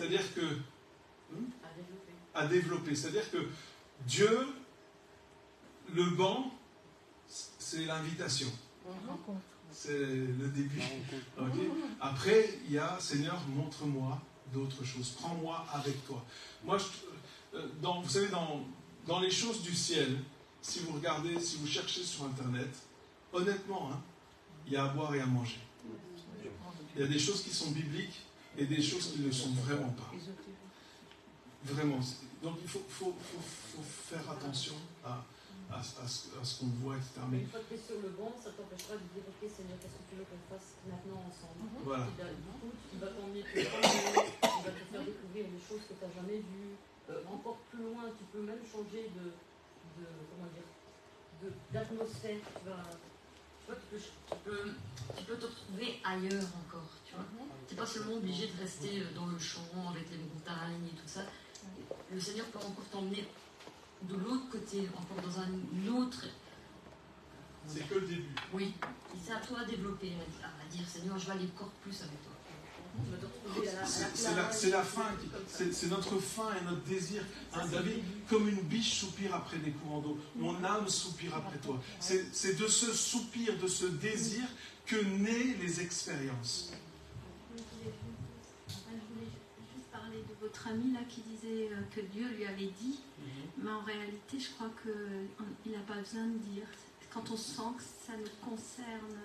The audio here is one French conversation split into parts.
C'est-à-dire que... à développer. C'est-à-dire que Dieu, le banc, c'est l'invitation. C'est le début. Okay. Après, il y a, Seigneur, montre-moi d'autres choses. Prends-moi avec toi. Moi, vous savez, dans les choses du ciel, si vous regardez, si vous cherchez sur Internet, honnêtement, il y a à boire et à manger. Il y a des choses qui sont bibliques et des choses qui ne le sont vraiment pas. Vraiment. Donc il faut faire attention à ce qu'on voit, etc. Mais une fois que tu es sur le banc, ça ne t'empêchera de dire ok Seigneur, qu'est-ce que tu veux qu'on fasse maintenant ensemble. Voilà. Et du coup, il va t'emmener plus loin, il va te faire découvrir des choses que tu n'as jamais vues. Encore plus loin, tu peux même changer d'atmosphère. Tu peux te retrouver ailleurs encore, tu vois. Tu n'es pas seulement obligé de rester dans le champ avec les montagnes et tout ça. Le Seigneur peut encore t'emmener de l'autre côté, encore dans un autre... C'est que le début. Oui, c'est à toi de développer, à dire Seigneur, je vais aller encore plus avec toi. C'est la faim, c'est notre faim et notre désir. David, comme une biche soupire après des courants d'eau, mon âme soupire après toi. C'est de ce soupir, de ce désir que naissent les expériences. Je voulais juste parler de votre ami là qui disait que Dieu lui avait dit, mais en réalité je crois qu'il n'a pas besoin de dire. Quand on sent que ça nous concerne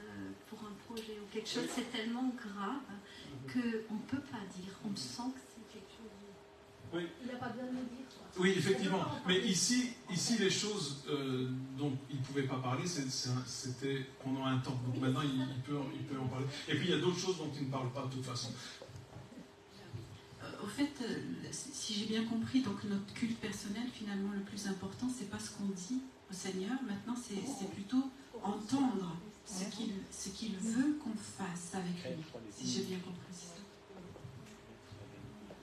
pour un projet ou quelque chose, c'est tellement grave qu'on ne peut pas dire. On sent que c'est quelque chose. Oui. Il n'a pas besoin de le dire. Quoi. Oui, effectivement. Mais ici les choses dont il ne pouvait pas parler, c'était pendant un temps. Donc maintenant, il peut en parler. Et puis, il y a d'autres choses dont il ne parle pas de toute façon. Au fait, si j'ai bien compris, donc notre culte personnel, finalement, le plus important, c'est pas ce qu'on dit au Seigneur. Maintenant, c'est plutôt entendre ce qu'il veut qu'on fasse avec lui, si j'ai bien compris ça.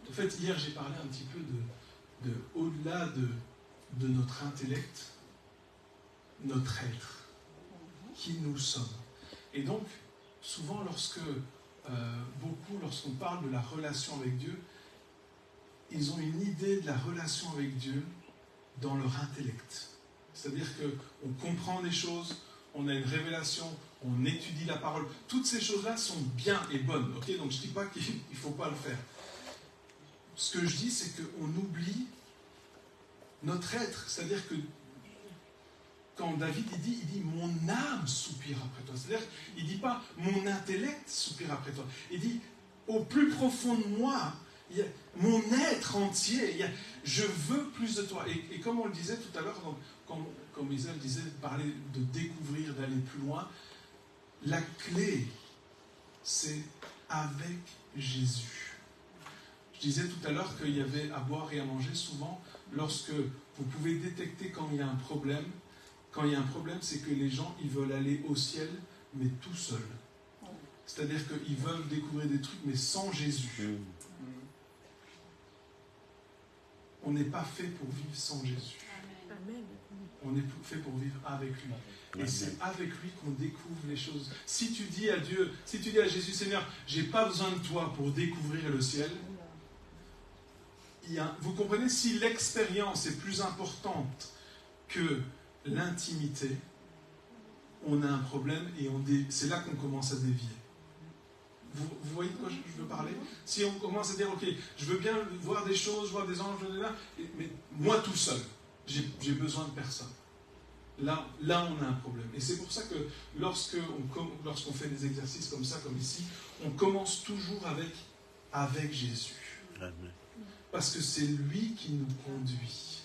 En fait, hier, j'ai parlé un petit peu de au-delà de notre intellect, notre être, qui nous sommes. Et donc, souvent, lorsqu'on parle de la relation avec Dieu, ils ont une idée de la relation avec Dieu dans leur intellect. C'est-à-dire qu'on comprend des choses, on a une révélation, on étudie la parole. Toutes ces choses-là sont bien et bonnes. Okay, donc je ne dis pas qu'il ne faut pas le faire. Ce que je dis, c'est qu'on oublie notre être. C'est-à-dire que quand David il dit « mon âme soupire après toi ». C'est-à-dire qu'il ne dit pas « mon intellect soupire après toi ». Il dit « au plus profond de moi ». Il y a mon être entier, je veux plus de toi. Et comme on le disait tout à l'heure, comme Isabelle disait, parler de découvrir, d'aller plus loin, la clé, c'est avec Jésus. Je disais tout à l'heure qu'il y avait à boire et à manger souvent lorsque vous pouvez détecter quand il y a un problème. Quand il y a un problème, c'est que les gens, ils veulent aller au ciel, mais tout seuls. C'est-à-dire qu'ils veulent découvrir des trucs, mais sans Jésus. On n'est pas fait pour vivre sans Jésus. On est fait pour vivre avec lui. Et c'est avec lui qu'on découvre les choses. Si tu dis à Dieu, si tu dis à Jésus, Seigneur, j'ai pas besoin de toi pour découvrir le ciel, vous comprenez, si l'expérience est plus importante que l'intimité, on a un problème et c'est là qu'on commence à dévier. Vous voyez de quoi je veux parler? Si on commence à dire, ok, je veux bien voir des choses, voir des anges, mais moi tout seul, j'ai besoin de personne. Là, on a un problème. Et c'est pour ça que lorsqu'on fait des exercices comme ça, comme ici, on commence toujours avec Jésus. Parce que c'est lui qui nous conduit.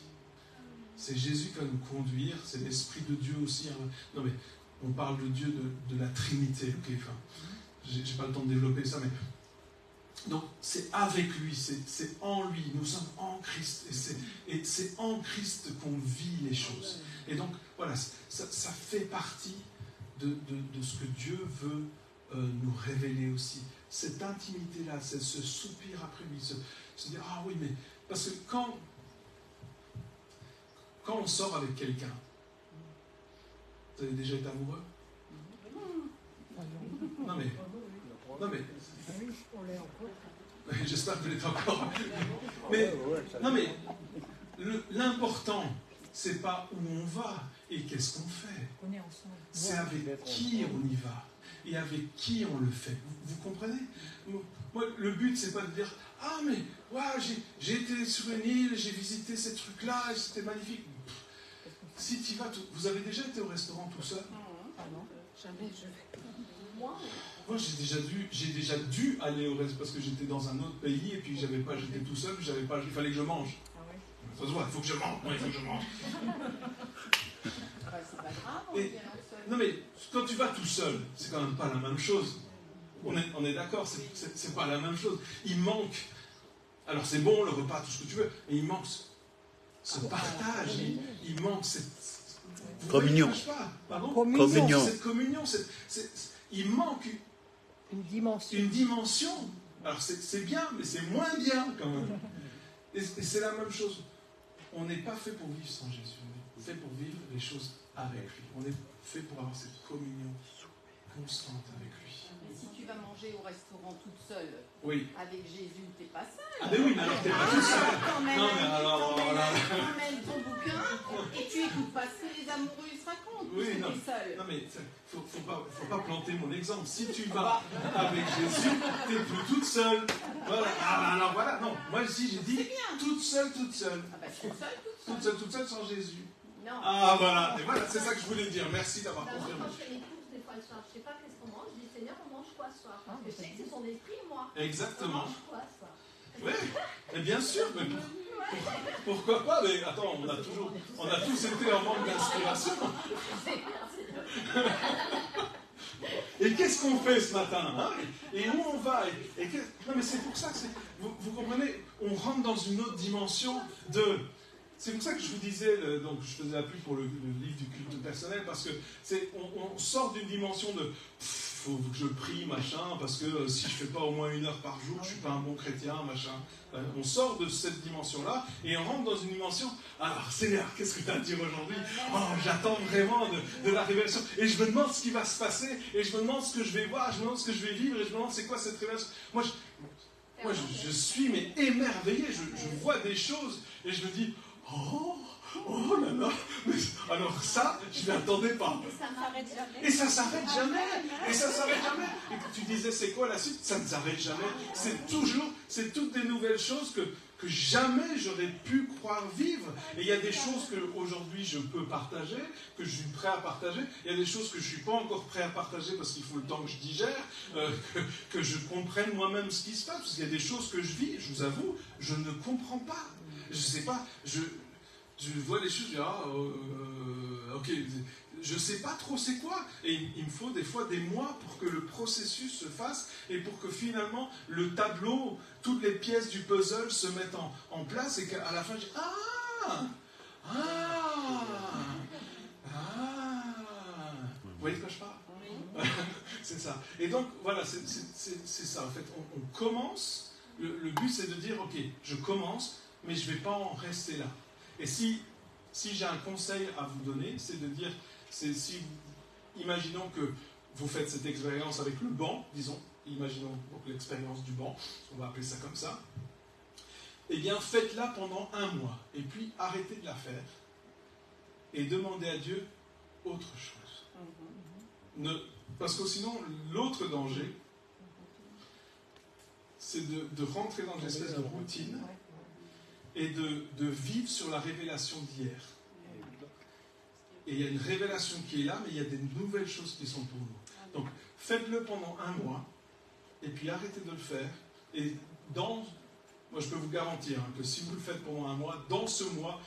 C'est Jésus qui va nous conduire, c'est l'Esprit de Dieu aussi. Non mais, on parle de Dieu, de la Trinité, ok, enfin... J'ai pas le temps de développer ça, mais... Donc, c'est avec lui, c'est en lui, nous sommes en Christ, et c'est en Christ qu'on vit les choses. Et donc, voilà, ça fait partie de ce que Dieu veut nous révéler aussi. Cette intimité-là, c'est ce soupir après lui, se dire, ah oui, mais... Parce que quand on sort avec quelqu'un, vous avez déjà été amoureux? Non mais J'espère que vous l'êtes encore. Mais, non mais, l'important, c'est pas où on va et qu'est-ce qu'on fait. C'est avec qui on y va et avec qui on le fait. Vous comprenez? Moi, le but, c'est pas de dire « Ah, mais ouais, j'ai été sur une île, j'ai visité ces trucs-là, et c'était magnifique. » Si tu vas, vous avez déjà été au restaurant tout seul? Non, jamais je vais. Moi, j'ai déjà dû aller au restaurant parce que j'étais dans un autre pays et puis j'étais tout seul, il fallait que je mange. Ça se voit, il faut que je mange, il faut que je mange. C'est pas grave, Et, non mais, quand tu vas tout seul, c'est quand même pas la même chose. On est d'accord, c'est pas la même chose. Il manque, alors c'est bon, le repas, tout ce que tu veux, mais il manque ce partage, il manque cette... Communion. Communion. Cette communion, il manque une dimension. Alors c'est bien, mais c'est moins bien quand même. Et c'est la même chose. On n'est pas fait pour vivre sans Jésus. On est fait pour vivre les choses avec lui. On est fait pour avoir cette communion constante avec lui. Mais si tu vas manger au restaurant toute seule, oui. Avec Jésus, t'es pas seul. Ah ben oui, mais alors t'es pas tout seul. Non mais alors... Emmène ton bouquin et tu écoutes pas ce que les amoureux se racontent. Oui, non, seul. Non mais faut pas planter mon exemple. Si tu vas avec Jésus, t'es plus toute seule. Voilà. Ah, alors voilà, non. Moi ici j'ai dit toute seule. Ah bah toute seule sans Jésus. Non. Ah voilà, et voilà, c'est ça que je voulais dire. Merci d'avoir confirmé. Quand je fais mes courses, des fois le soir, je sais pas qu'est-ce qu'on mange, je dis Seigneur, on mange quoi ce soir? Parce que je sais que c'est son esprit, moi. Exactement. On mange quoi ce soir? Oui, mais bien sûr, mais pourquoi pas? Mais attends, on a tous été en manque d'inspiration. Et qu'est-ce qu'on fait ce matin, hein? Et où on va? Non mais c'est pour ça que vous comprenez, on rentre dans une autre dimension de... C'est pour ça que je vous disais, donc je faisais appui pour le livre du culte personnel, parce que on sort d'une dimension de faut que je prie, machin, parce que si je fais pas au moins 1 heure par jour, je suis pas un bon chrétien, machin. On sort de cette dimension-là et on rentre dans une dimension. Alors Seigneur, qu'est-ce que tu as à dire aujourd'hui? Oh, j'attends vraiment de la révélation. Et je me demande ce qui va se passer, et je me demande ce que je vais voir, je me demande ce que je vais vivre, et je me demande c'est quoi cette révélation. Moi, je suis mais émerveillé, je vois des choses, et je me dis, oh là là, mais alors ça, je ne m'attendais pas. Et ça s'arrête jamais. Et tu disais, c'est quoi la suite? Ça ne s'arrête jamais. C'est toutes des nouvelles choses que jamais j'aurais pu croire vivre. Et il y a des choses qu'aujourd'hui je peux partager, que je suis prêt à partager. Il y a des choses que je ne suis pas encore prêt à partager parce qu'il faut le temps que je digère, que je comprenne moi-même ce qui se passe. Parce qu'il y a des choses que je vis, je vous avoue, je ne comprends pas. Je ne sais pas, je vois les choses, je dis, ok, je ne sais pas trop c'est quoi. Et il me faut des fois des mois pour que le processus se fasse et pour que finalement le tableau, toutes les pièces du puzzle se mettent en place et qu'à la fin je dis, vous voyez de quoi je parle? C'est ça. Et donc voilà, c'est ça. En fait, on commence, le but c'est de dire, ok, je commence, mais je ne vais pas en rester là. Et si j'ai un conseil à vous donner, c'est de dire, imaginons que vous faites cette expérience avec le banc, disons, imaginons donc l'expérience du banc, on va appeler ça comme ça, eh bien faites-la pendant 1 mois, et puis arrêtez de la faire, et demandez à Dieu autre chose. Parce que sinon, l'autre danger, c'est de rentrer dans une espèce de routine, et de vivre sur la révélation d'hier. Et il y a une révélation qui est là, mais il y a des nouvelles choses qui sont pour nous. Donc, faites-le pendant 1 mois, et puis arrêtez de le faire. Et moi je peux vous garantir que si vous le faites pendant 1 mois, dans ce mois,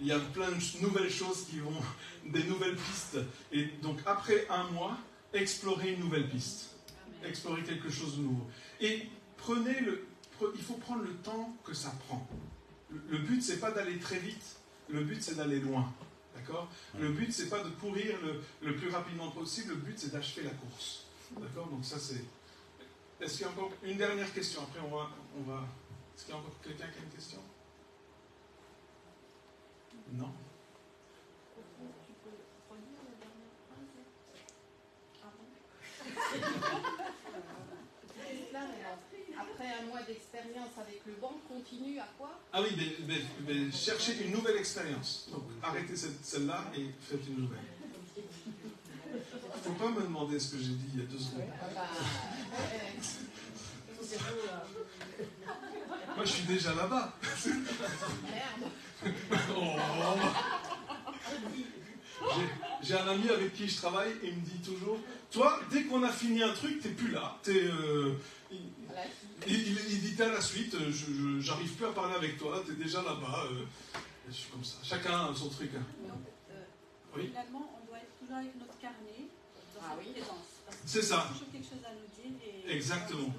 il y a plein de nouvelles choses qui vont, des nouvelles pistes. Et donc, après 1 mois, explorez une nouvelle piste. Explorez quelque chose de nouveau. Et il faut prendre le temps que ça prend. Le but, c'est pas d'aller très vite, le but, c'est d'aller loin. D'accord? Le but, c'est pas de courir le plus rapidement possible, le but, c'est d'achever la course. D'accord? Donc ça, c'est... Est-ce qu'il y a encore une dernière question? Après, on va... Est-ce qu'il y a encore quelqu'un qui a une question? Non? Tu peux redire la dernière phrase? Après, après un mois d'expérience avec le banc, continue à quoi? Ah oui, mais cherchez une nouvelle expérience. Donc arrêtez celle-là et faites une nouvelle. Faut pas me demander ce que j'ai dit il y a 2 secondes. Moi, je suis déjà là-bas. Merde. Oh. J'ai un ami avec qui je travaille et il me dit toujours, toi, dès qu'on a fini un truc, t'es plus là. Il dit, t'es à la suite, j'arrive plus à parler avec toi, t'es déjà là-bas. Je suis comme ça. Chacun a son truc. Hein. Donc, oui. finalement, on doit être toujours avec notre carnet dans cette présence. C'est ça. Il y a toujours quelque chose à nous dire. Et exactement.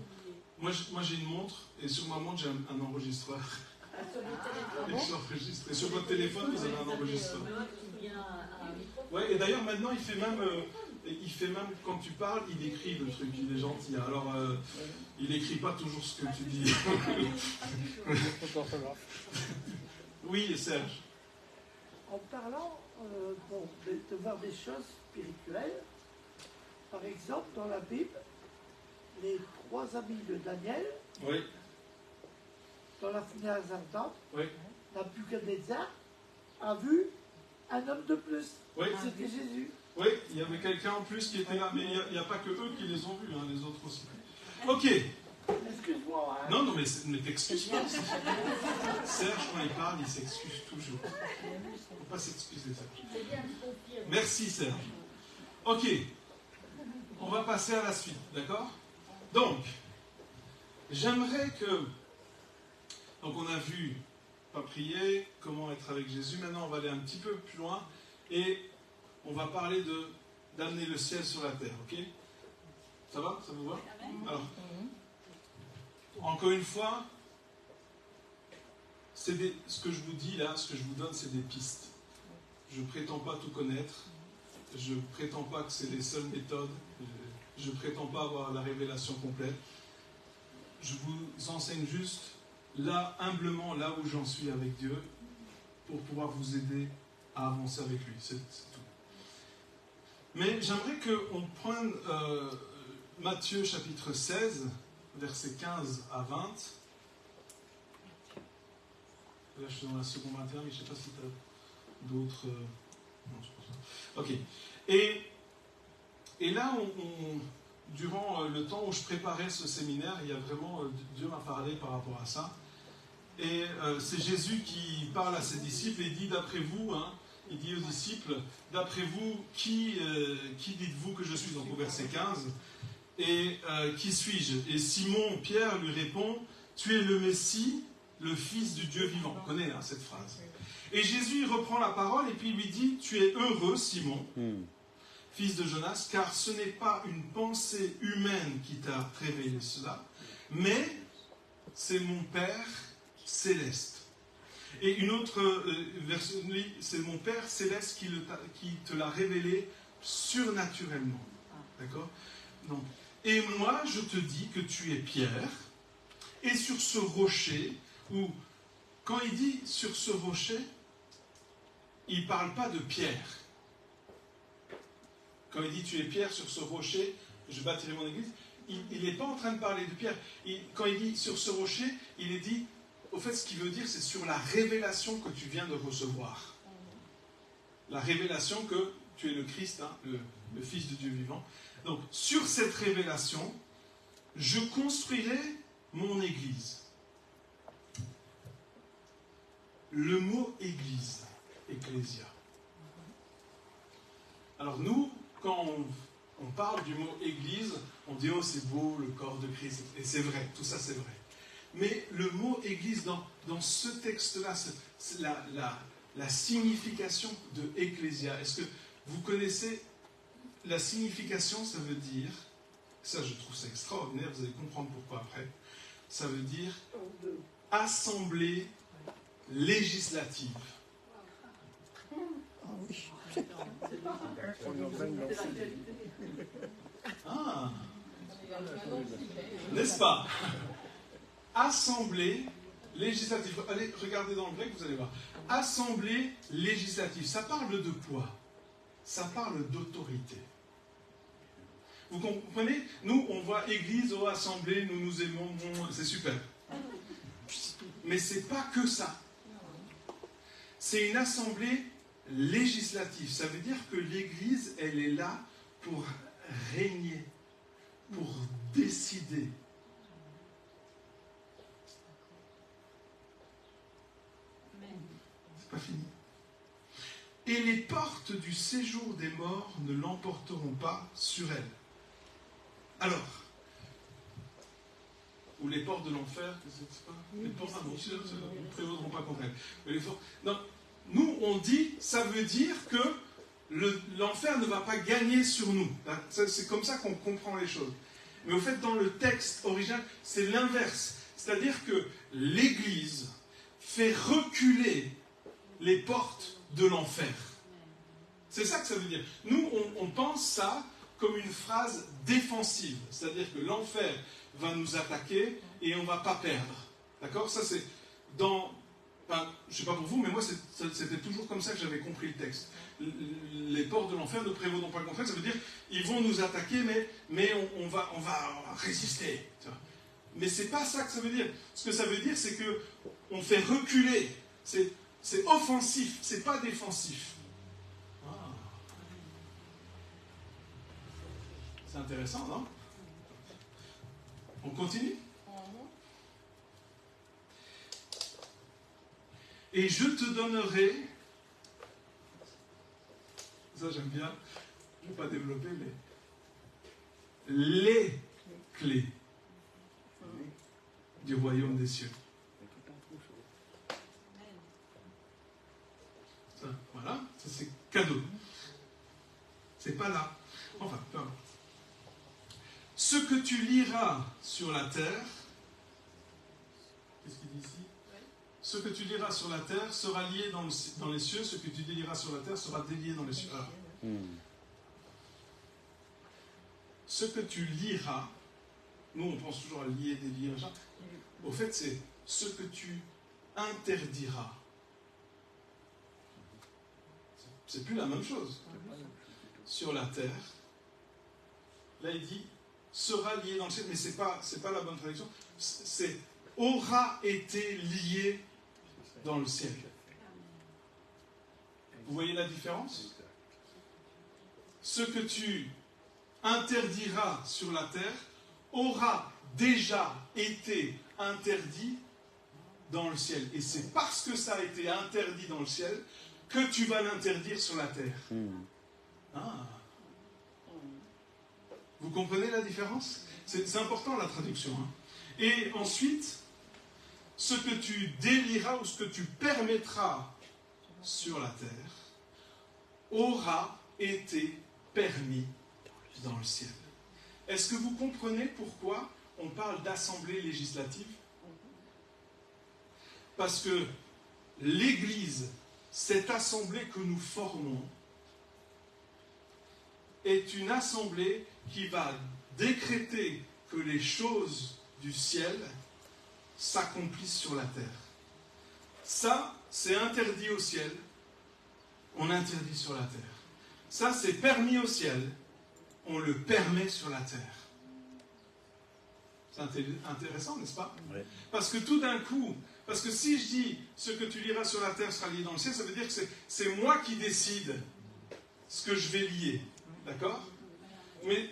Moi, j'ai une montre et sur ma montre, j'ai un enregistreur. Et j'enregistre. Et sur votre téléphone, vous avez un enregistreur. Ouais, et d'ailleurs, maintenant, il fait même, quand tu parles, il écrit le truc, il est gentil. Alors, il n'écrit pas toujours ce que tu dis. Oui, Serge. En parlant de voir des choses spirituelles, par exemple, dans la Bible, les 3 amis de Daniel, oui. Dans la fumée ardente, oui. Nabuchodonosor a vu un homme de plus. Oui. C'était Jésus. Oui, il y avait quelqu'un en plus qui était là, mais il n'y a pas que eux qui les ont vus, hein, les autres aussi. Ok. Excuse-moi. Hein. Non, mais t'excuses pas. Serge, quand il parle, il s'excuse toujours. Il ne faut pas s'excuser, Serge. Merci, Serge. Ok. On va passer à la suite, d'accord? Donc, j'aimerais que... Donc, on a vu pas prier, comment être avec Jésus. Maintenant, on va aller un petit peu plus loin et on va parler d'amener le ciel sur la terre, ok? Ça va? Ça vous va? Alors, encore une fois, ce que je vous dis là, ce que je vous donne, c'est des pistes. Je ne prétends pas tout connaître. Je ne prétends pas que c'est les seules méthodes. Je ne prétends pas avoir la révélation complète. Je vous enseigne juste là, humblement, là où j'en suis avec Dieu, pour pouvoir vous aider à avancer avec lui. C'est tout. Mais j'aimerais qu'on prenne Matthieu chapitre 16, versets 15 à 20. Là, je suis dans la seconde 21, mais je ne sais pas si tu as d'autres... Non, je pense pas. Ok. Et là, durant le temps où je préparais ce séminaire, il y a vraiment... Dieu m'a parlé par rapport à ça. Et c'est Jésus qui parle à ses disciples et dit, d'après vous, hein, il dit aux disciples, d'après vous, qui dites-vous que je suis? Donc au verset 15. Et qui suis-je? Et Simon Pierre lui répond, tu es le Messie, le Fils du Dieu vivant. On connaît hein, cette phrase. Et Jésus reprend la parole et puis il lui dit, tu es heureux, Simon, fils de Jonas, car ce n'est pas une pensée humaine qui t'a révélé cela, mais c'est mon Père céleste. Et une autre version, c'est mon Père céleste qui te l'a révélé surnaturellement. D'accord? Donc, et moi, je te dis que tu es Pierre, et sur ce rocher, ou quand il dit sur ce rocher, il ne parle pas de Pierre. Quand il dit tu es Pierre, sur ce rocher, je bâtirai mon église, il n'est pas en train de parler de Pierre. Quand il dit sur ce rocher, il est dit, au fait, ce qu'il veut dire, c'est sur la révélation que tu viens de recevoir. La révélation que tu es le Christ, hein, le Fils de Dieu vivant. Donc, sur cette révélation, je construirai mon église. Le mot église, ecclésia. Alors nous, quand on parle du mot église, on dit oh c'est beau, le corps de Christ, et c'est vrai, tout ça c'est vrai. Mais le mot église dans ce texte-là, c'est la signification de ecclésia. Est-ce que vous connaissez la signification? Ça veut dire, ça je trouve ça extraordinaire, vous allez comprendre pourquoi après, ça veut dire assemblée législative. Ah, n'est-ce pas? Assemblée législative. Allez, regardez dans le grec, vous allez voir. Assemblée législative. Ça parle de quoi? Ça parle d'autorité. Vous comprenez? Nous, on voit église, oh, assemblée, nous nous aimons, c'est super. Mais c'est pas que ça. C'est une assemblée législative. Ça veut dire que l'église, elle est là pour régner, pour décider. C'est pas fini. Et les portes du séjour des morts ne l'emporteront pas sur elle. Alors, ou les portes de l'enfer, c'est pas, les portes ne prévaudront pas contre elle. Non, nous, on dit, ça veut dire que l'enfer ne va pas gagner sur nous. C'est comme ça qu'on comprend les choses. Mais au fait, dans le texte original, c'est l'inverse. C'est-à-dire que l'Église fait reculer les portes de l'enfer. C'est ça que ça veut dire. Nous, on pense ça comme une phrase défensive. C'est-à-dire que l'enfer va nous attaquer et on ne va pas perdre. D'accord? Ça, c'est dans... Enfin, je ne sais pas pour vous, mais moi, c'était toujours comme ça que j'avais compris le texte. Les portes de l'enfer ne prévaudront pas contre elles. Ça veut dire ils vont nous attaquer, mais on va résister. Mais ce n'est pas ça que ça veut dire. Ce que ça veut dire, c'est qu'on fait reculer. C'est offensif, ce n'est pas défensif. Ah. C'est intéressant, non? On continue? Et je te donnerai, ça j'aime bien, je ne vais pas développer, mais les clés du royaume des cieux. Ça, voilà, ça c'est cadeau. C'est pas là. Enfin, peu importe. Ce que tu liras sur la terre, qu'est-ce qu'il dit ici? Ce que tu liras sur la terre sera lié dans les cieux, ce que tu délieras sur la terre sera délié dans les cieux. Alors, ce que tu liras, nous on pense toujours à lier, délier, machin. Au fait, c'est ce que tu interdiras. C'est plus la même chose. Sur la terre, là il dit sera lié dans le ciel, mais c'est pas la bonne traduction. C'est aura été lié dans le ciel. Vous voyez la différence? Ce que tu interdiras sur la terre aura déjà été interdit dans le ciel. Et c'est parce que ça a été interdit dans le ciel que tu vas l'interdire sur la terre. Ah. Vous comprenez la différence? C'est important la traduction. Hein. Et ensuite, ce que tu délieras ou ce que tu permettras sur la terre aura été permis dans le ciel. Est-ce que vous comprenez pourquoi on parle d'assemblée législative? Parce que l'Église, cette assemblée que nous formons, est une assemblée qui va décréter que les choses du ciel s'accomplissent sur la terre. Ça, c'est interdit au ciel, on interdit sur la terre. Ça, c'est permis au ciel, on le permet sur la terre. C'est intéressant, n'est-ce pas? Oui. Parce que tout d'un coup, parce que si je dis ce que tu liras sur la terre sera lié dans le ciel, ça veut dire que c'est moi qui décide ce que je vais lier. D'accord? Mais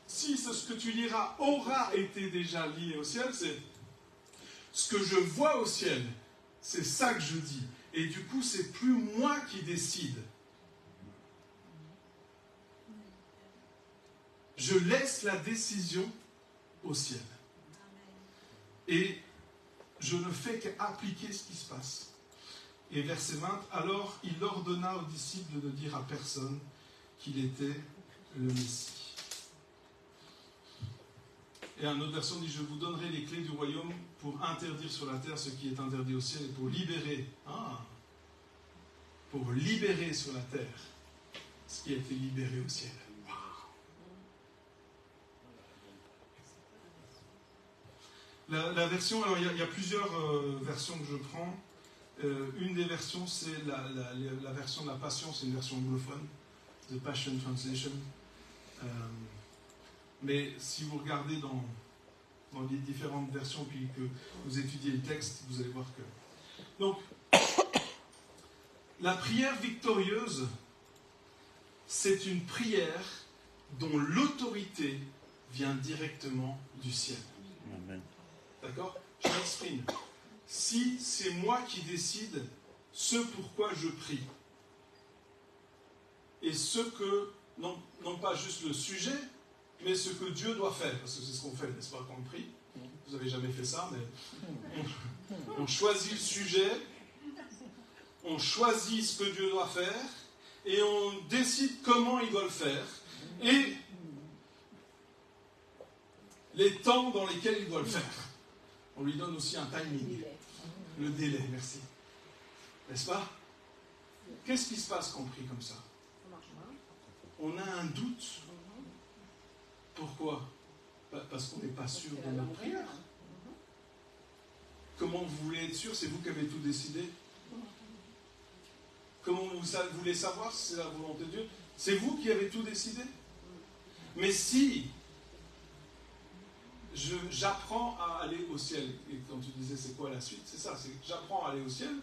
si ce que tu liras aura été déjà lié au ciel, c'est ce que je vois au ciel, c'est ça que je dis. Et du coup, c'est plus moi qui décide. Je laisse la décision au ciel. Et je ne fais qu'appliquer ce qui se passe. Et verset 20, alors il ordonna aux disciples de ne dire à personne qu'il était le Messie. Et un autre version dit, je vous donnerai les clés du royaume pour interdire sur la terre ce qui est interdit au ciel et pour libérer sur la terre ce qui a été libéré au ciel. La version, alors il y a plusieurs versions que je prends. Une des versions, c'est la version de la Passion, c'est une version anglophone, The Passion Translation. Mais si vous regardez dans les différentes versions, puis que vous étudiez le texte, vous allez voir que... Donc, la prière victorieuse, c'est une prière dont l'autorité vient directement du ciel. Amen. D'accord? Je m'exprime. Si c'est moi qui décide ce pourquoi je prie, et ce que, non pas juste le sujet, mais ce que Dieu doit faire, parce que c'est ce qu'on fait, n'est-ce pas, quand on prie? Vous n'avez jamais fait ça, mais on choisit le sujet, on choisit ce que Dieu doit faire, et on décide comment il doit le faire, et les temps dans lesquels il doit le faire. On lui donne aussi un timing. Le délai, merci. N'est-ce pas? Qu'est-ce qui se passe quand on prie comme ça? On a un doute. Pourquoi? Parce qu'on n'est pas sûr de notre prière. Comment vous voulez être sûr? C'est vous qui avez tout décidé. Comment vous voulez savoir si c'est la volonté de Dieu? C'est vous qui avez tout décidé. Mais si j'apprends à aller au ciel, et quand tu disais c'est quoi la suite, c'est ça, c'est que j'apprends à aller au ciel,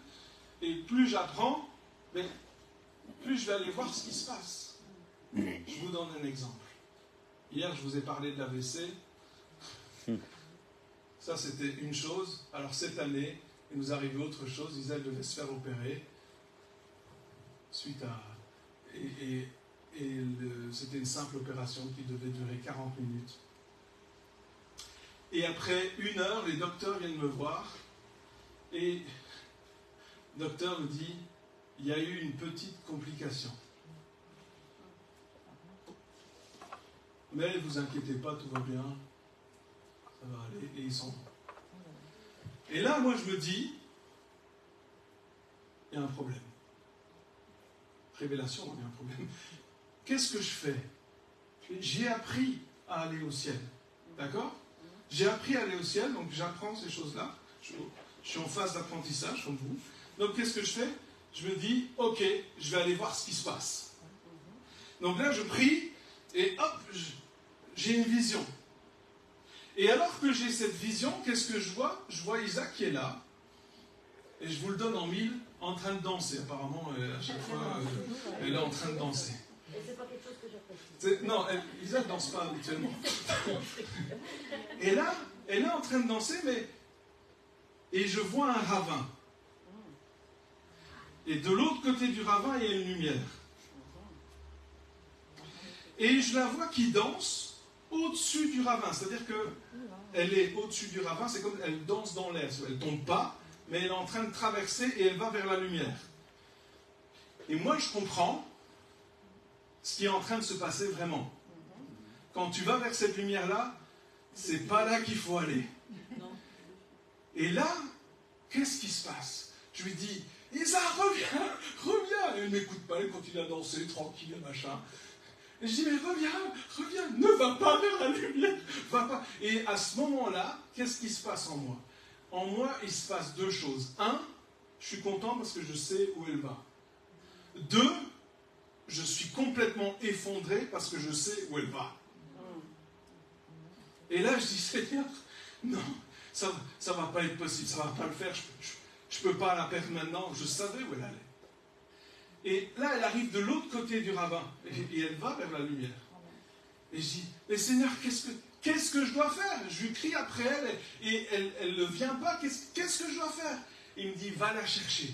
et plus j'apprends, plus je vais aller voir ce qui se passe. Je vous donne un exemple. Hier, je vous ai parlé de l'AVC. Ça, c'était une chose. Alors, cette année, il nous arrivait autre chose. Isabelle devait se faire opérer suite à... c'était une simple opération qui devait durer 40 minutes. Et après 1 heure, les docteurs viennent me voir. Et le docteur me dit, il y a eu une petite complication. Mais ne vous inquiétez pas, tout va bien. Ça va aller. Et ils s'en vont. Et là, moi, je me dis, il y a un problème. Révélation, il y a un problème. Qu'est-ce que je fais? J'ai appris à aller au ciel. D'accord? J'ai appris à aller au ciel, donc j'apprends ces choses-là. Je suis en phase d'apprentissage, comme vous. Donc, qu'est-ce que je fais? Je me dis, ok, je vais aller voir ce qui se passe. Donc là, je prie, et hop, j'ai une vision. Et alors que j'ai cette vision, qu'est-ce que je vois? Je vois Isaac qui est là, et je vous le donne en mille, en train de danser. Apparemment, à chaque fois, elle est en train de danser. Et c'est pas quelque chose que j'apprécie. Non, Isaac ne danse pas habituellement. Et là, elle est en train de danser, et je vois un ravin. Et de l'autre côté du ravin, il y a une lumière. Et je la vois qui danse au-dessus du ravin. C'est-à-dire qu'elle est au-dessus du ravin, c'est comme elle danse dans l'air. Elle ne tombe pas, mais elle est en train de traverser et elle va vers la lumière. Et moi, je comprends ce qui est en train de se passer vraiment. Quand tu vas vers cette lumière-là, c'est pas là qu'il faut aller. Et là, qu'est-ce qui se passe? Je lui dis, Isa, reviens. Et elle ne m'écoute pas, elle continue à danser, tranquille, machin. Et je dis, mais reviens, ne va pas vers la lumière, va pas. Et à ce moment-là, qu'est-ce qui se passe en moi? En moi, il se passe 2 choses. 1, je suis content parce que je sais où elle va. 2, je suis complètement effondré parce que je sais où elle va. Et là, je dis, Seigneur, non, ça va pas être possible, ça va pas le faire, je peux pas la perdre maintenant, je savais où elle allait. Et là, elle arrive de l'autre côté du ravin, et elle va vers la lumière. Et je dis, mais Seigneur, qu'est-ce que je dois faire? Je lui crie après elle, et elle ne vient pas, qu'est-ce que je dois faire? Il me dit, va la chercher.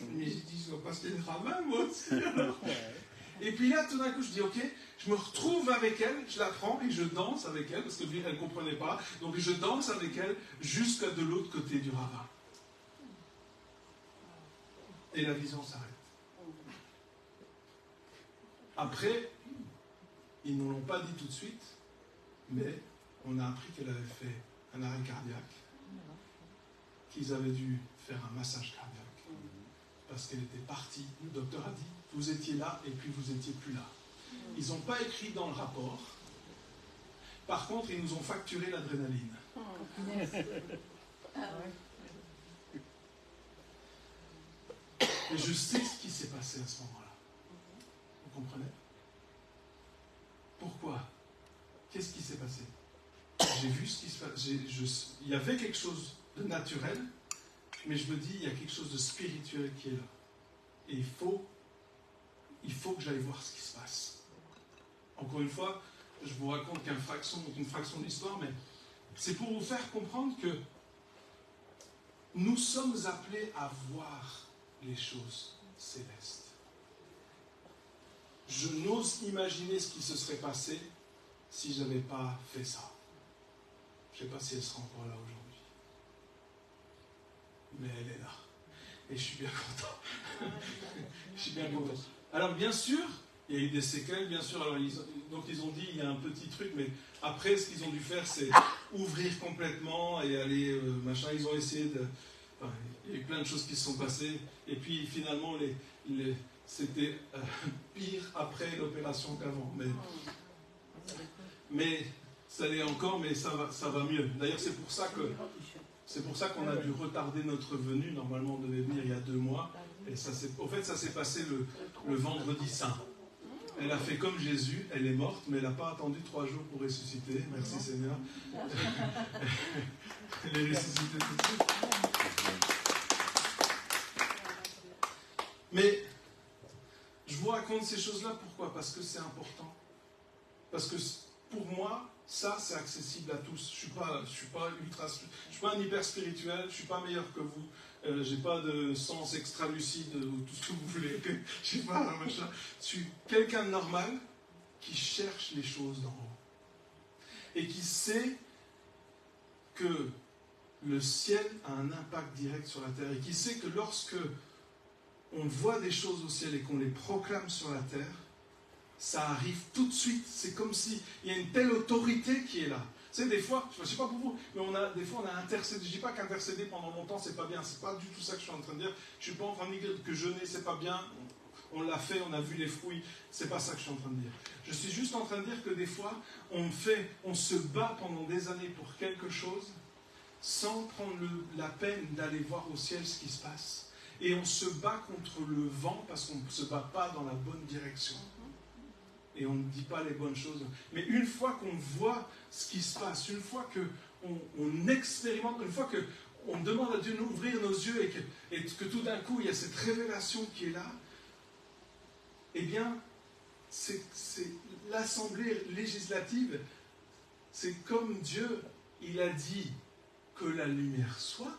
Mais j'ai dit, je dois passer le ravin, moi aussi, alors. Et puis là, tout d'un coup, je dis, ok, je me retrouve avec elle, je la prends et je danse avec elle, parce que lui, elle ne comprenait pas. Donc je danse avec elle jusqu'à de l'autre côté du ravin. Et la vision s'arrête. Après, ils ne nous l'ont pas dit tout de suite, mais on a appris qu'elle avait fait un arrêt cardiaque, qu'ils avaient dû faire un massage cardiaque, parce qu'elle était partie. Le docteur a dit, vous étiez là et puis vous n'étiez plus là. Ils n'ont pas écrit dans le rapport. Par contre, ils nous ont facturé l'adrénaline. Et je sais ce qui s'est passé à ce moment-là. Vous comprenez? Pourquoi? qu'est-ce qui s'est passé? J'ai vu ce qui se passe. Il y avait quelque chose de naturel, mais je me dis, il y a quelque chose de spirituel qui est là. Et il faut que j'aille voir ce qui se passe. Encore une fois, je vous raconte qu'une fraction de l'histoire, mais c'est pour vous faire comprendre que nous sommes appelés à voir les choses célestes. Je n'ose imaginer ce qui se serait passé si je n'avais pas fait ça. Je ne sais pas si elle sera encore là aujourd'hui. Mais elle est là. Et je suis bien content. Je suis bien content. Alors bien sûr, il y a eu des séquelles, bien sûr. Alors, donc ils ont dit, il y a un petit truc, mais après, ce qu'ils ont dû faire, c'est ouvrir complètement et aller, machin. Ils ont essayé de... Enfin, il y a eu plein de choses qui se sont passées. Et puis finalement, c'était pire après l'opération qu'avant. Mais ça l'est encore, mais ça va mieux. D'ailleurs, c'est pour ça qu'on a dû retarder notre venue. Normalement, on devait venir il y a 2 mois. Et ça s'est passé le vendredi saint. Elle a fait comme Jésus, elle est morte, mais elle n'a pas attendu 3 jours pour ressusciter. Merci Seigneur. Elle est ressuscitée tout de suite. Mais je vous raconte ces choses-là, pourquoi? Parce que c'est important. Parce que pour moi, ça, c'est accessible à tous. Je suis pas un hyper spirituel, je ne suis pas meilleur que vous. J'ai pas de sens extra-lucide ou tout ce que vous voulez. Je sais pas, machin. Je suis quelqu'un de normal qui cherche les choses d'en haut. Et qui sait que le ciel a un impact direct sur la terre. Et qui sait que lorsque on voit des choses au ciel et qu'on les proclame sur la terre, ça arrive tout de suite. C'est comme s'il y a une telle autorité qui est là. Tu sais, des fois, je ne sais pas pour vous, mais des fois on a intercédé. Je ne dis pas qu'intercéder pendant longtemps, c'est pas bien. C'est pas du tout ça que je suis en train de dire. Je ne suis pas en train de dire que jeûner, c'est pas bien. On l'a fait, on a vu les fruits. C'est pas ça que je suis en train de dire. Je suis juste en train de dire que des fois, on se bat pendant des années pour quelque chose sans prendre la peine d'aller voir au ciel ce qui se passe. Et on se bat contre le vent parce qu'on ne se bat pas dans la bonne direction. Et on ne dit pas les bonnes choses. Mais une fois qu'on voit ce qui se passe, une fois qu'on expérimente, une fois qu'on demande à Dieu d'ouvrir nos yeux et que tout d'un coup il y a cette révélation qui est là, eh bien, c'est l'Assemblée législative, c'est comme Dieu, il a dit que la lumière soit.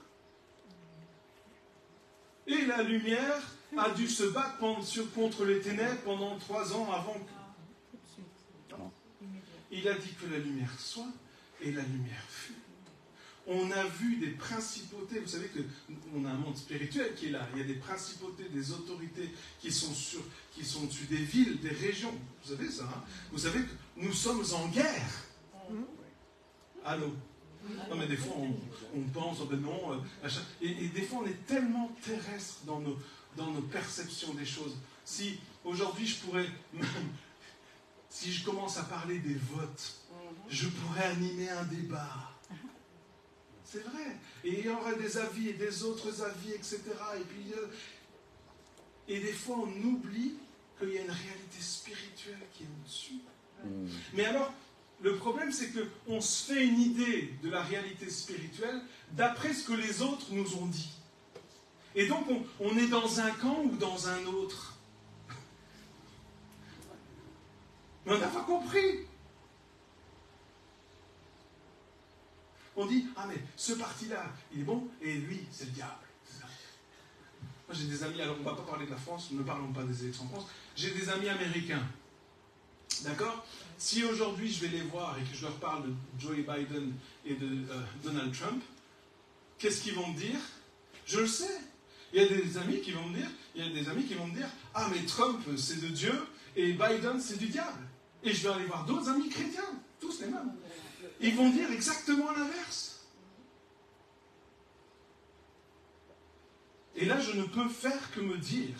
Et la lumière a dû se battre contre les ténèbres pendant 3 ans avant que... Il a dit que la lumière soit, et la lumière fut. On a vu des principautés, vous savez qu'on a un monde spirituel qui est là, il y a des principautés, des autorités qui sont dessus des villes, des régions. Vous savez ça, hein? Vous savez que nous sommes en guerre. Allô? Non, mais des fois on pense, ben non, et des fois on est tellement terrestre dans nos perceptions des choses. Si aujourd'hui je pourrais... Si je commence à parler des votes, je pourrais animer un débat. C'est vrai. Et il y aura des avis et des autres avis, etc. Et des fois, on oublie qu'il y a une réalité spirituelle qui est au-dessus. Mais alors, le problème, c'est qu'on se fait une idée de la réalité spirituelle d'après ce que les autres nous ont dit. Et donc, on est dans un camp ou dans un autre. Mais on n'a pas compris. On dit, ah mais ce parti-là, il est bon, et lui, c'est le diable. Moi j'ai des amis, alors on ne va pas parler de la France, ne parlons pas des élections en France, j'ai des amis américains. D'accord? Si aujourd'hui je vais les voir et que je leur parle de Joe Biden et de Donald Trump, qu'est-ce qu'ils vont me dire? Je le sais. Il y a des amis qui vont me dire, ah mais Trump c'est de Dieu et Biden c'est du diable. Et je vais aller voir d'autres amis chrétiens, tous les mêmes. Ils vont dire exactement l'inverse. Et là, je ne peux faire que me dire,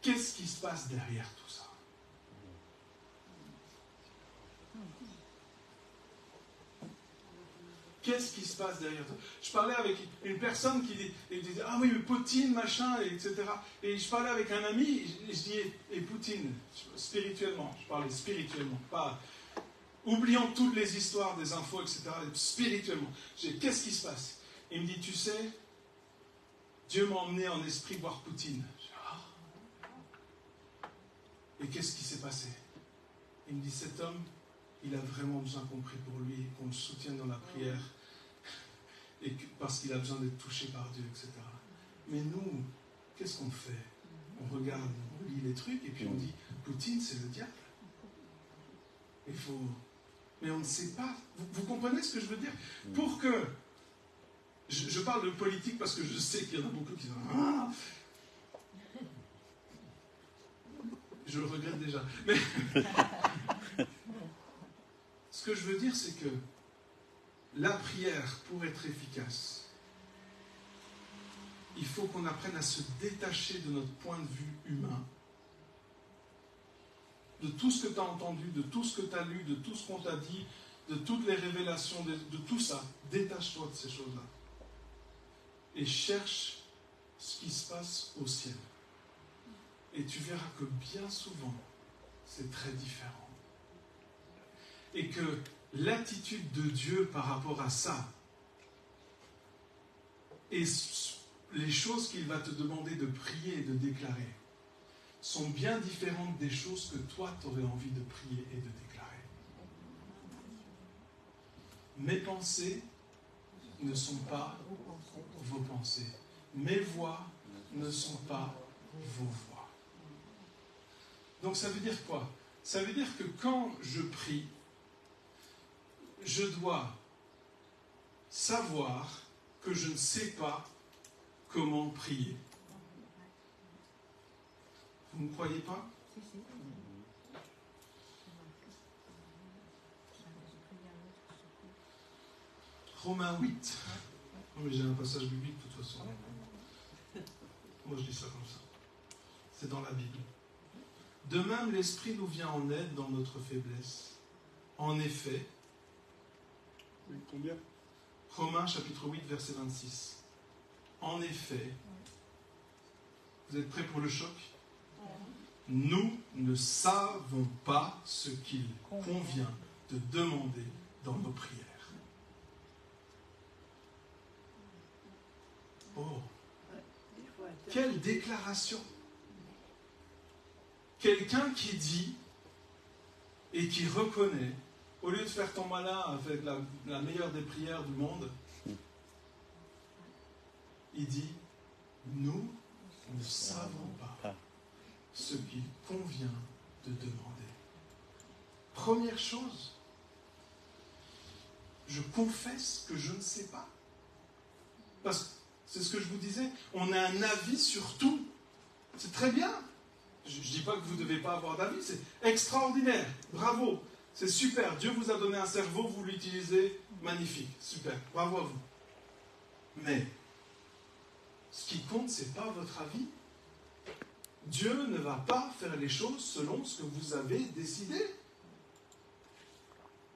qu'est-ce qui se passe derrière tout ça? Qu'est-ce qui se passe derrière tout ça? Je parlais avec une personne qui disait, ah oui, mais Poutine, machin, etc. Et je parlais avec un ami, et je dis, et Poutine, spirituellement, je parlais spirituellement, pas oubliant toutes les histoires, des infos, etc., spirituellement. J'ai dit, qu'est-ce qui se passe? Il me dit, tu sais, Dieu m'a emmené en esprit voir Poutine. J'ai dit, ah. Et qu'est-ce qui s'est passé? Il me dit, cet homme, il a vraiment besoin qu'on prie pour lui, qu'on le soutienne dans la prière, parce qu'il a besoin d'être touché par Dieu, etc. Mais nous, qu'est-ce qu'on fait? On regarde, on lit les trucs, et puis on dit, Poutine, c'est le diable. Il faut... Mais on ne sait pas. Vous comprenez ce que je veux dire? Pour que... Je parle de politique parce que je sais qu'il y en a beaucoup qui disent « Ah !» Je le regrette déjà. Mais ce que je veux dire, c'est que la prière, pour être efficace, il faut qu'on apprenne à se détacher de notre point de vue humain, de tout ce que tu as entendu, de tout ce que tu as lu, de tout ce qu'on t'a dit, de toutes les révélations, de tout ça. Détache-toi de ces choses-là. Et cherche ce qui se passe au ciel. Et tu verras que bien souvent, c'est très différent. Et que l'attitude de Dieu par rapport à ça, et les choses qu'il va te demander de prier et de déclarer, sont bien différentes des choses que toi, tu aurais envie de prier et de déclarer. Mes pensées ne sont pas vos pensées. Mes voix ne sont pas vos voix. Donc ça veut dire quoi? Ça veut dire que quand je prie, je dois savoir que je ne sais pas comment prier. Vous ne croyez pas? Romains 8. Non, mais j'ai un passage biblique de toute façon. Moi je dis ça comme ça. C'est dans la Bible. De même, l'Esprit nous vient en aide dans notre faiblesse. En effet, combien? Romains chapitre 8, verset 26. En effet, vous êtes prêts pour le choc? Nous ne savons pas ce qu'il convient de demander dans nos prières. Oh, quelle déclaration! Quelqu'un qui dit et qui reconnaît, au lieu de faire ton malin avec la meilleure des prières du monde, il dit, nous ne savons pas ce qu'il convient de demander. Première chose, je confesse que je ne sais pas. Parce que c'est ce que je vous disais, on a un avis sur tout. C'est très bien. Je ne dis pas que vous ne devez pas avoir d'avis, c'est extraordinaire. Bravo, c'est super. Dieu vous a donné un cerveau, vous l'utilisez, magnifique, super. Bravo à vous. Mais ce qui compte, ce n'est pas votre avis. Dieu ne va pas faire les choses selon ce que vous avez décidé.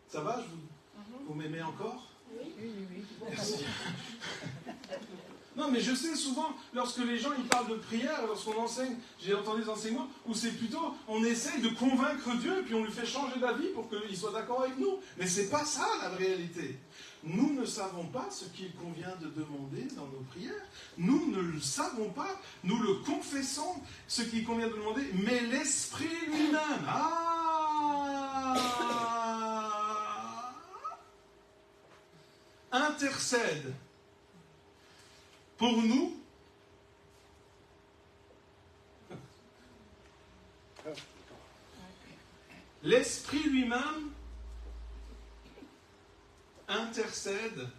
Ça va, vous m'aimez encore? Oui. Merci. Non, mais je sais souvent, lorsque les gens ils parlent de prière, lorsqu'on enseigne, j'ai entendu des enseignements où c'est plutôt, on essaye de convaincre Dieu et puis on lui fait changer d'avis pour qu'il soit d'accord avec nous. Mais c'est pas ça la réalité. Nous ne savons pas ce qu'il convient de demander dans nos prières. Nous ne le savons pas. Nous le confessons, ce qu'il convient de demander. Mais l'Esprit lui-même, intercède pour nous. L'Esprit lui-même intercède.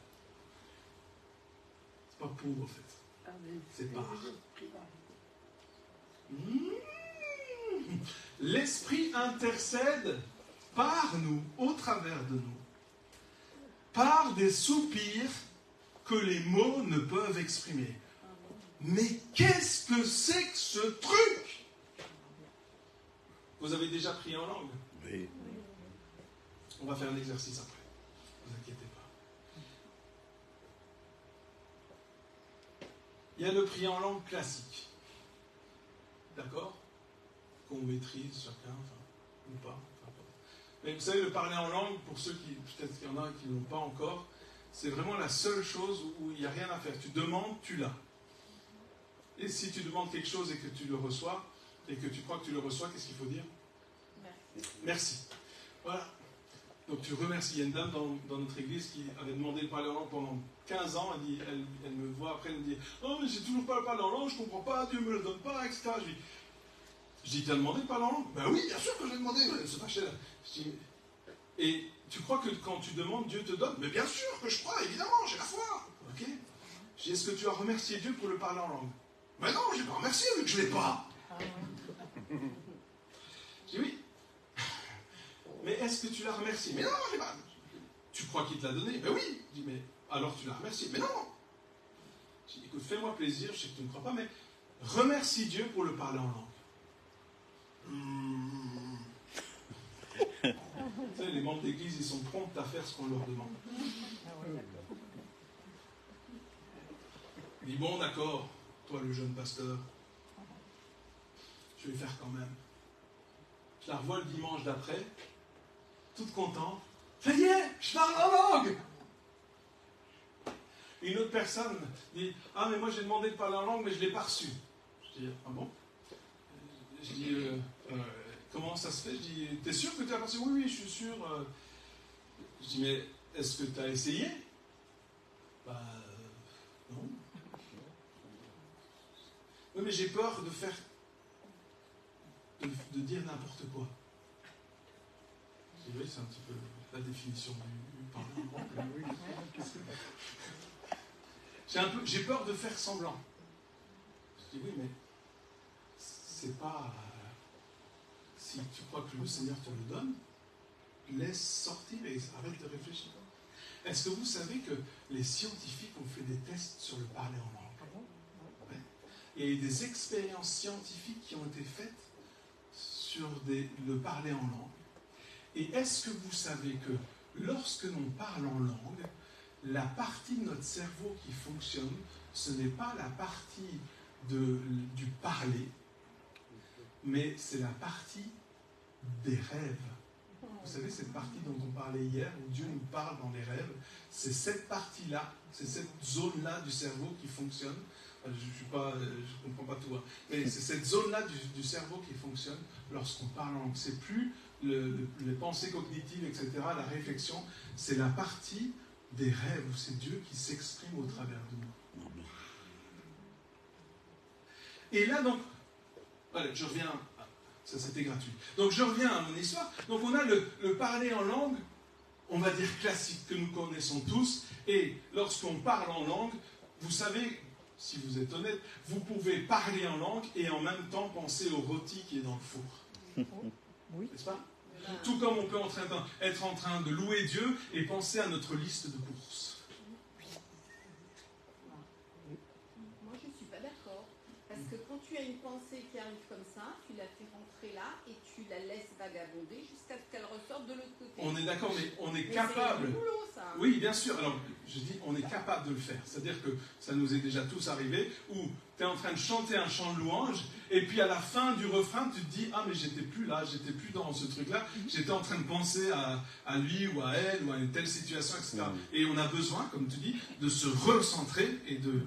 C'est pas pour, en fait. C'est par. L'Esprit intercède par nous, au travers de nous, par des soupirs que les mots ne peuvent exprimer. Mais qu'est-ce que c'est que ce truc? Vous avez déjà prié en langue? Oui. On va faire un exercice après. Ne vous inquiétez pas. Il y a le prier en langue classique. D'accord? Qu'on maîtrise chacun, ou pas. Mais vous savez, le parler en langue, pour ceux qui, peut-être qu'il y en a qui ne l'ont pas encore, c'est vraiment la seule chose où il n'y a rien à faire. Tu demandes, tu l'as. Et si tu demandes quelque chose et que tu le reçois, et que tu crois que tu le reçois, qu'est-ce qu'il faut dire? Merci. Voilà. Donc tu remercies. Il y a une dame dans notre église qui avait demandé de parler en langue pendant 15 ans. Elle me voit après, elle me dit « Oh, mais j'ai toujours pas parlé en langue, je ne comprends pas, Dieu ne me le donne pas, etc. » Je dis « Tu as demandé de parler en langue ?»« Ben oui, bien sûr que j'ai demandé, c'est fâché là. » Je dis « Et tu crois que quand tu demandes, Dieu te donne ?»« Mais bien sûr que je crois, évidemment, j'ai la foi. » Ok. Je dis « Est-ce que tu as remercié Dieu pour le parler en langue ?»« Ben non, je n'ai pas remercié vu que je ne l'ai pas. » Je dis « Oui. Mais est-ce que tu l'as remercié? » Mais non, je l'ai pas. Tu crois qu'il te l'a donné? Ben oui. Je dis, mais alors tu l'as remercié? Mais non. Je dis, écoute, fais-moi plaisir, je sais que tu ne crois pas, mais remercie Dieu pour le parler en langue. Tu sais, les membres d'église, ils sont prompts à faire ce qu'on leur demande. Il dit, bon, d'accord, toi le jeune pasteur, je vais faire quand même. Je la revois le dimanche d'après, toute contente. Ça y est, je parle en langue. Une autre personne dit, ah mais moi j'ai demandé de parler en langue mais je ne l'ai pas reçu. Je dis, ah bon? Je dis, comment ça se fait? Je dis, t'es sûr que tu as reçu? Oui, oui, je suis sûr. Je dis, mais est-ce que tu as essayé? Bah, non. Oui, mais j'ai peur de faire, de dire n'importe quoi. Oui, c'est un petit peu la définition du parler en langue. J'ai peur de faire semblant. Je dis oui, mais c'est pas... si tu crois que le Seigneur te le donne, laisse sortir et arrête de réfléchir. Est-ce que vous savez que les scientifiques ont fait des tests sur le parler en langue? Ouais. Il y a eu des expériences scientifiques qui ont été faites sur le parler en langue. Et est-ce que vous savez que lorsque l'on parle en langue, la partie de notre cerveau qui fonctionne, ce n'est pas la partie du parler, mais c'est la partie des rêves. Vous savez, cette partie dont on parlait hier, où Dieu nous parle dans les rêves, c'est cette partie-là, c'est cette zone-là du cerveau qui fonctionne. Je ne comprends pas tout, hein, mais c'est cette zone-là du cerveau qui fonctionne lorsqu'on parle en langue. C'est plus les pensées cognitives, etc., la réflexion, c'est la partie des rêves où c'est Dieu qui s'exprime au travers de nous. Et là, donc, allez, je reviens, ça c'était gratuit. Donc je reviens à mon histoire. Donc on a le parler en langue, on va dire classique, que nous connaissons tous, et lorsqu'on parle en langue, vous savez, si vous êtes honnête, vous pouvez parler en langue et en même temps penser au rôti qui est dans le four. Oui. N'est-ce pas? Tout comme on peut être en train de louer Dieu et penser à notre liste de courses. Moi, je ne suis pas d'accord. Parce que quand tu as une pensée qui arrive comme ça, tu la fais rentrer là et tu la laisses vagabonder jusqu'à ce qu'elle ressorte de l'autre côté. On est d'accord, mais on est capable. C'est du boulot, ça. Oui, bien sûr. Alors, je dis, on est capable de le faire. C'est-à-dire que ça nous est déjà tous arrivé où tu es en train de chanter un chant de louange et puis à la fin du refrain, tu te dis, ah, mais j'étais plus là, j'étais plus dans ce truc-là. J'étais en train de penser à lui ou à elle ou à une telle situation, etc. Et on a besoin, comme tu dis, de se recentrer et de...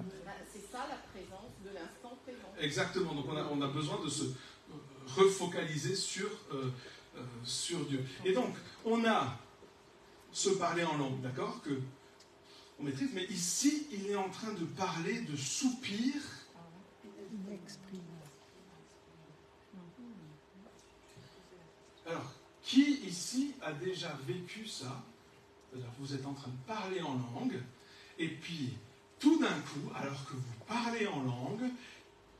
C'est ça la présence de l'instant présent. Exactement. Donc on a besoin de se refocaliser sur Dieu. Et donc, on a se parler en langue, d'accord, que on maîtrise, mais ici, il est en train de parler de soupir. Alors, qui ici a déjà vécu ça? C'est-à-dire, vous êtes en train de parler en langue, et puis, tout d'un coup, alors que vous parlez en langue,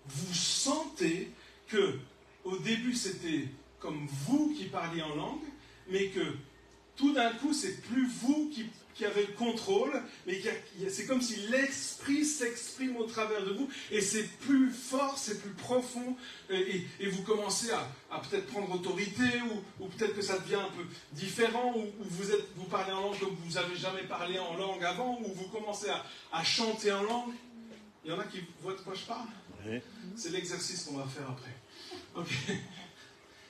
vous sentez que, au début, c'était comme vous qui parliez en langue, mais que tout d'un coup, c'est plus vous qui avez le contrôle, mais c'est comme si l'esprit s'exprime au travers de vous, et c'est plus fort, c'est plus profond, et vous commencez à peut-être prendre autorité, ou peut-être que ça devient un peu différent, ou vous parlez en langue comme vous n'avez jamais parlé en langue avant, ou vous commencez à chanter en langue. Il y en a qui voient de quoi je parle? Oui. C'est l'exercice qu'on va faire après. Ok.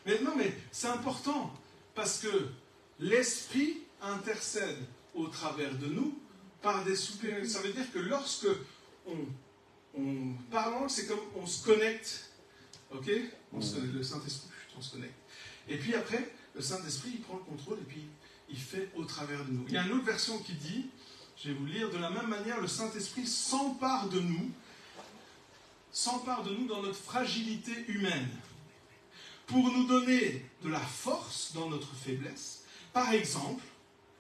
Mais non, mais c'est important, parce que l'Esprit intercède au travers de nous par des soupirs. Ça veut dire que lorsque on parle en langue, c'est comme on se connecte. Ok? Le Saint-Esprit, on se connecte. Et puis après, le Saint-Esprit, il prend le contrôle et puis il fait au travers de nous. Il y a une autre version qui dit, je vais vous lire, de la même manière, le Saint-Esprit s'empare de nous dans notre fragilité humaine, pour nous donner de la force dans notre faiblesse. Par exemple,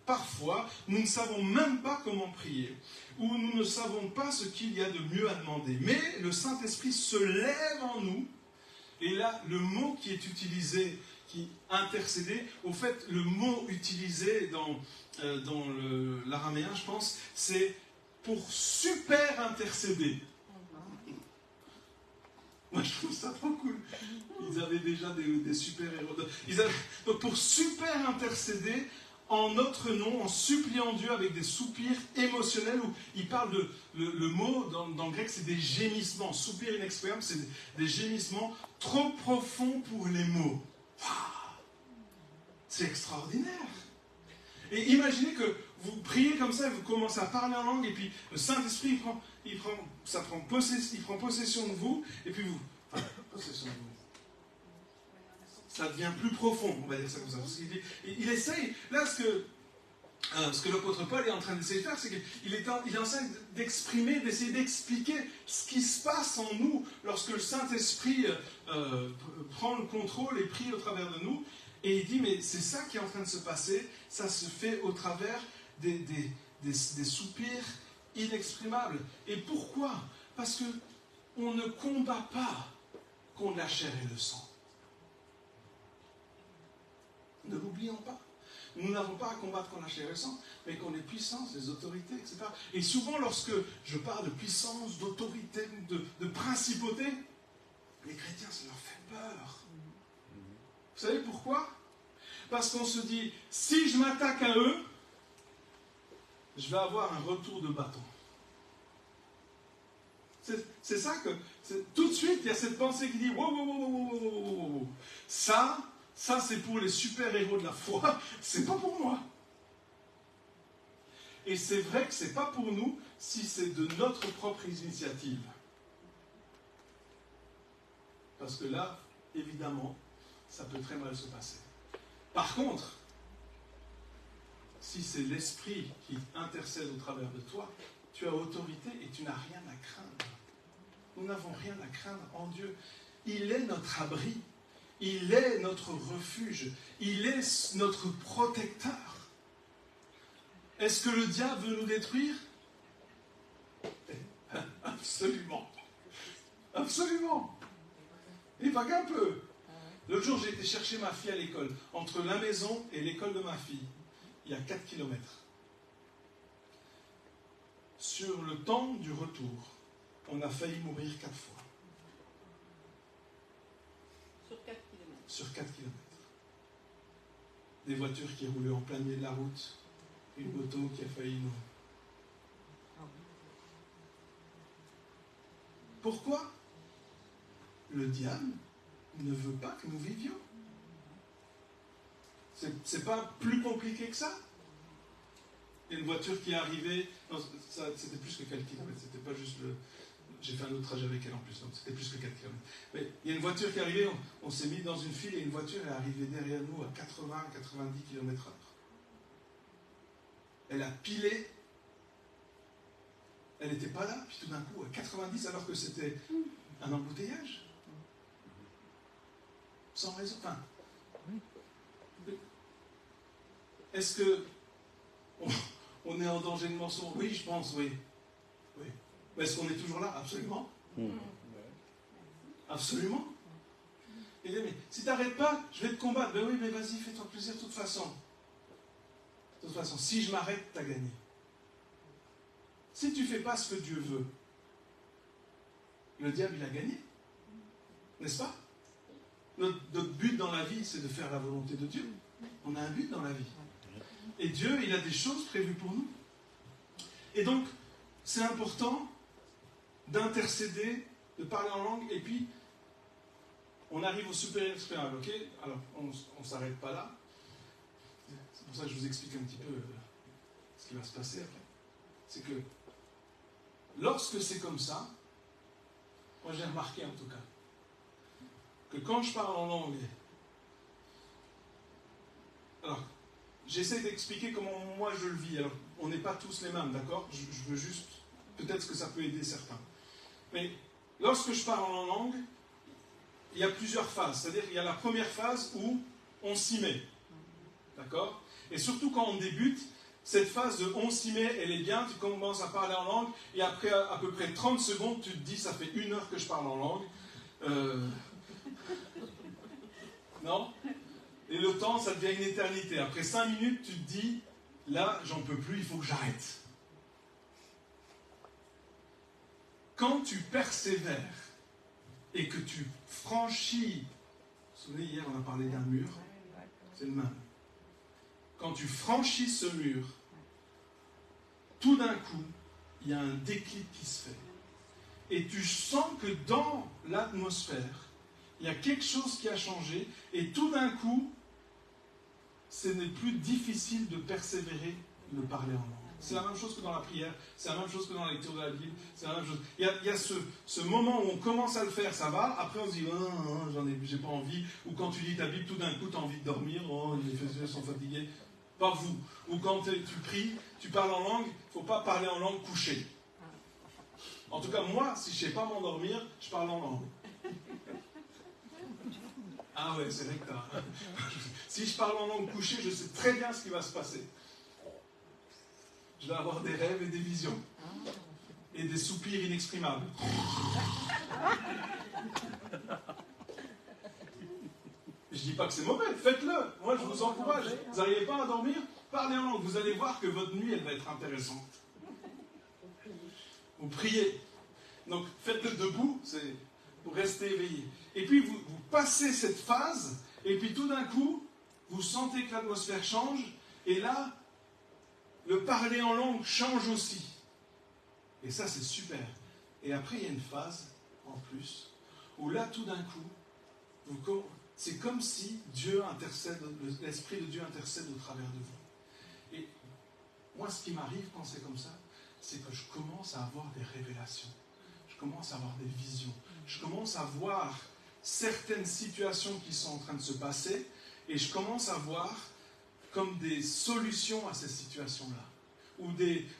parfois, nous ne savons même pas comment prier, ou nous ne savons pas ce qu'il y a de mieux à demander. Mais le Saint-Esprit se lève en nous, et là, le mot qui est utilisé, qui intercéder, au fait, le mot utilisé dans l'araméen, je pense, c'est pour super intercéder. Moi, je trouve ça trop cool. Ils avaient déjà des super-héros. Donc, pour super intercéder en notre nom, en suppliant Dieu avec des soupirs émotionnels, où il parle de... Le mot dans le grec, c'est des gémissements. Soupir inexprimable, c'est des gémissements trop profonds pour les mots. Wow, c'est extraordinaire. Et imaginez que vous priez comme ça, et vous commencez à parler en langue, et puis le Saint-Esprit, il prend possession de vous, et puis possession de vous. Ça devient plus profond, on va dire ça comme ça. Parce il essaye, là ce que l'apôtre Paul est en train d'essayer de faire, c'est qu'il est en train d'exprimer, d'essayer d'expliquer ce qui se passe en nous lorsque le Saint-Esprit prend le contrôle et prie au travers de nous. Et il dit, mais c'est ça qui est en train de se passer, ça se fait au travers des soupirs inexprimables. Et pourquoi? Parce qu'on ne combat pas contre la chair et le sang. Ne l'oublions pas. Nous n'avons pas à combattre contre la chair et le sang, mais contre les puissances, les autorités, etc. Et souvent, lorsque je parle de puissance, d'autorité, de principauté, les chrétiens, ça leur fait peur. Vous savez pourquoi? Parce qu'on se dit, si je m'attaque à eux, je vais avoir un retour de bâton. C'est ça que... Tout de suite, il y a cette pensée qui dit, wow. Ça c'est pour les super-héros de la foi, c'est pas pour moi. Et c'est vrai que c'est pas pour nous si c'est de notre propre initiative. Parce que là, évidemment, ça peut très mal se passer. Par contre, si c'est l'Esprit qui intercède au travers de toi, tu as autorité et tu n'as rien à craindre. Nous n'avons rien à craindre en Dieu. Il est notre abri, il est notre refuge, il est notre protecteur. Est-ce que le diable veut nous détruire? Absolument. Absolument. Il va qu'un peu. L'autre jour, j'ai été chercher ma fille à l'école. Entre la maison et l'école de ma fille, il y a 4 km. Sur le temps du retour, on a failli mourir 4 fois. Sur 4 km. Sur 4 km. Des voitures qui roulaient en plein milieu de la route. Une moto qui a failli nous... Pourquoi? Le diable ne veut pas que nous vivions. C'est pas plus compliqué que ça. Il y a une voiture qui est arrivée, non, c'était plus que 4 km, c'était pas juste le... J'ai fait un autre trajet avec elle en plus, donc c'était plus que 4 km. Mais il y a une voiture qui est arrivée, on s'est mis dans une file et une voiture est arrivée derrière nous à 80-90 km/h. Elle a pilé, elle n'était pas là, puis tout d'un coup à 90 alors que c'était un embouteillage. Sans raison. Enfin, est-ce que on est en danger de morceau? Oui, je pense, oui. Mais est-ce qu'on est toujours là? Absolument. Absolument. Il dit, mais si tu n'arrêtes pas, je vais te combattre. Ben oui, mais vas-y, fais-toi plaisir de toute façon. De toute façon, si je m'arrête, tu as gagné. Si tu ne fais pas ce que Dieu veut, le diable, il a gagné. N'est-ce pas? Notre but dans la vie, c'est de faire la volonté de Dieu. On a un but dans la vie. Et Dieu, il a des choses prévues pour nous. Et donc, c'est important d'intercéder, de parler en langue, et puis, on arrive au super expérience, ok? Alors, on ne s'arrête pas là. pour ça que je vous explique un petit peu ce qui va se passer après. C'est que lorsque c'est comme ça, moi j'ai remarqué en tout cas, que quand je parle en langue, alors j'essaie d'expliquer comment moi je le vis, alors on n'est pas tous les mêmes, d'accord? Je veux juste, peut-être que ça peut aider certains. Mais lorsque je parle en langue, il y a plusieurs phases, c'est-à-dire qu'il y a la première phase où on s'y met, d'accord? Et surtout quand on débute, cette phase de on s'y met, elle est bien, tu commences à parler en langue, et après à peu près 30 secondes, tu te dis, ça fait 1 heure que je parle en langue. Non? Et le temps, ça devient une éternité. Après 5 minutes, tu te dis, là, j'en peux plus, il faut que j'arrête. Quand tu persévères et que tu franchis, vous vous souvenez, hier on a parlé d'un mur, c'est le même. Quand tu franchis ce mur, tout d'un coup, il y a un déclic qui se fait. Et tu sens que dans l'atmosphère, il y a quelque chose qui a changé, et tout d'un coup, ce n'est plus difficile de persévérer, de parler en langue. C'est la même chose que dans la prière, c'est la même chose que dans la lecture de la Bible, c'est la même chose. Il y a ce moment où on commence à le faire, ça va, après on se dit, j'ai pas envie, ou quand tu lis ta Bible, tout d'un coup, tu as envie de dormir, les Éphésiens sont fatigués. Pas vous. Ou quand tu pries, tu parles en langue, il ne faut pas parler en langue couchée. En tout cas, moi, si je ne sais pas m'endormir, je parle en langue. Ah ouais, c'est vrai que t'as... Si je parle en langue couchée, je sais très bien ce qui va se passer. Je vais avoir des rêves et des visions. Et des soupirs inexprimables. Je ne dis pas que c'est mauvais, faites-le. Moi, je vous encourage. Vous n'arrivez pas à dormir, parlez en langue. Vous allez voir que votre nuit, elle va être intéressante. Vous priez. Donc, faites-le debout, c'est pour rester éveillé. Et puis, vous passez cette phase, et puis tout d'un coup, vous sentez que l'atmosphère change, et là, le parler en langue change aussi. Et ça, c'est super. Et après, il y a une phase, en plus, où là, tout d'un coup, c'est comme si Dieu intercède, l'Esprit de Dieu intercède au travers de vous. Et moi, ce qui m'arrive quand c'est comme ça, c'est que je commence à avoir des révélations. Je commence à avoir des visions. Je commence à voir certaines situations qui sont en train de se passer, et je commence à voir comme des solutions à ces situations-là.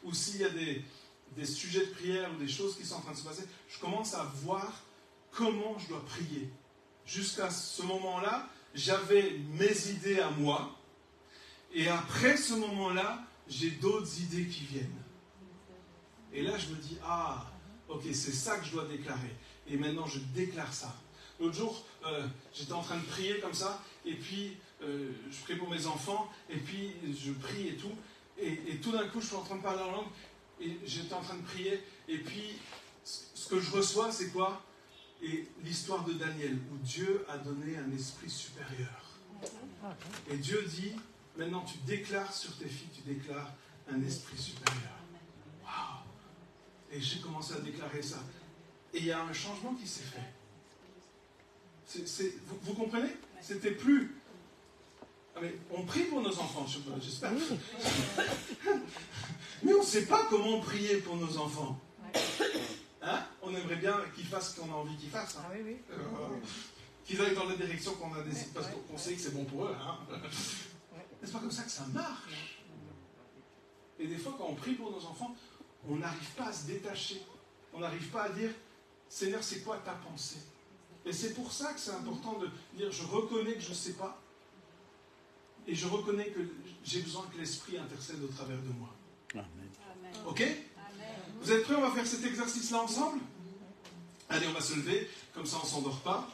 Ou s'il y a des sujets de prière ou des choses qui sont en train de se passer, je commence à voir comment je dois prier. Jusqu'à ce moment-là, j'avais mes idées à moi, et après ce moment-là, j'ai d'autres idées qui viennent. Et là, je me dis, ok, c'est ça que je dois déclarer. Et maintenant, je déclare ça. L'autre jour, j'étais en train de prier comme ça, et puis je prie pour mes enfants, et puis je prie et tout, et tout d'un coup, je suis en train de parler en langue, et j'étais en train de prier, et puis ce que je reçois, c'est quoi? Et l'histoire de Daniel, où Dieu a donné un esprit supérieur. Et Dieu dit, maintenant tu déclares sur tes filles, tu déclares un esprit supérieur. Waouh! Et j'ai commencé à déclarer ça. Et il y a un changement qui s'est fait. Vous comprenez? C'était plus... Ah mais on prie pour nos enfants, j'espère. Mais on ne sait pas comment prier pour nos enfants. Hein? On aimerait bien qu'ils fassent ce qu'on a envie qu'ils fassent. Hein? Qu'ils aillent dans la direction qu'on a décidé, parce qu'on sait que c'est bon pour eux. Hein? C'est pas comme ça que ça marche. Et des fois, quand on prie pour nos enfants, on n'arrive pas à se détacher. On n'arrive pas à dire, Seigneur, c'est quoi ta pensée? Et c'est pour ça que c'est important de dire, je reconnais que je ne sais pas. Et je reconnais que j'ai besoin que l'Esprit intercède au travers de moi. Amen. Ok? Amen. Vous êtes prêts? On va faire cet exercice-là ensemble? Allez, on va se lever, comme ça on ne s'endort pas.